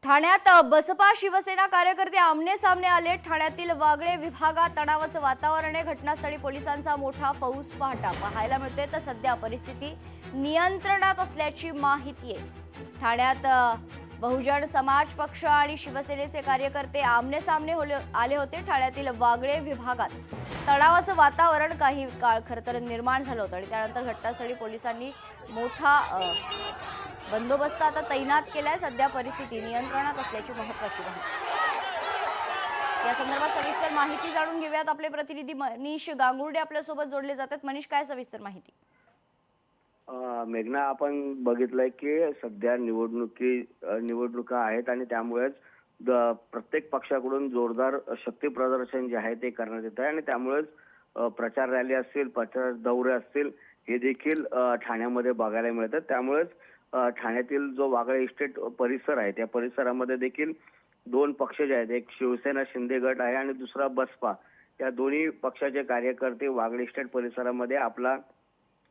ठाण्यात बसपा शिवसेना कार्यकर्ते आमने सामने आले। ठाण्यातील वागळे विभागात तणावाचं वातावरण आहे। घटनास्थळी पोलिसांचा मोठा फौज पाहायला मिळतोय, तर सध्या परिस्थिती नियंत्रणात असल्याची माहिती आहे। ठाण्यात बहुजन समाज पक्ष आणि शिवसेनेचे कार्यकर्ते आमने सामने आले होते। ठाण्यातील वागळे विभागात तणावाचं वातावरण काही काळ खरं तर निर्माण झालं होतं आणि त्यानंतर घटनास्थळी पोलिसांनी मोठा बंदोबस्त आता तैनात केलाय। सध्या परिस्थिती नियंत्रणात असल्याची महत्त्वाची माहिती। या संदर्भात सविस्तर माहिती जाणून घेऊयात। आपले प्रतिनिधी मनीष गांगुर्डे आपल्या सोबत जोडले जातात। मनीष, काय सविस्तर माहिती? मेघना, आपण बघितलंय की सध्या निवडणुका आहेत आणि त्यामुळेच प्रत्येक पक्षाकडून जोरदार शक्ती प्रदर्शन जे आहे ते करण्यात येत आहे आणि त्यामुळेच प्रचार रॅली असतील, प्रचार दौरे असतील, हे देखील ठाण्यामध्ये बघायला मिळतात। त्यामुळेच ठाण्यातील जो वागळे इस्टेट परिसर आहे त्या परिसरामध्ये देखील दोन पक्ष जे आहेत, एक शिवसेना शिंदे गट आहे आणि दुसरा बसपा, या दोन्ही पक्षाचे कार्यकर्ते वागळे इस्टेट परिसरामध्ये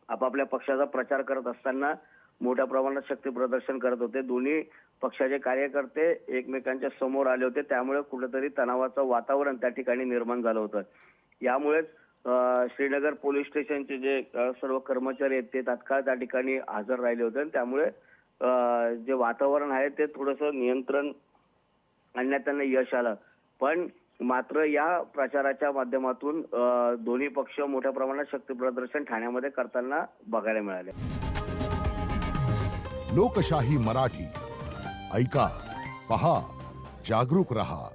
आपापल्या पक्षाचा प्रचार करत असताना मोठ्या प्रमाणात शक्ती प्रदर्शन करत होते। दोन्ही पक्षाचे कार्यकर्ते एकमेकांच्या समोर आले होते, त्यामुळे कुठेतरी तणावाचं वातावरण त्या ठिकाणी निर्माण झालं होतं। यामुळेच श्रीनगर पोलीस स्टेशनचे जे सर्व कर्मचारी आहेत ते तात्काळ त्या ठिकाणी हजर राहिले होते आणि त्यामुळे जे वातावरण आहे ते थोडंसं नियंत्रण आणण्यात त्यांना यश आलं। पण मात्र या प्रचाराच्या माध्यमातून दोन्ही पक्ष मोठ्या प्रमाणात शक्ती प्रदर्शन ठाण्यामध्ये करताना बघायला मिळाले। लोकशाही मराठी ऐका, पहा, जागरूक रहा।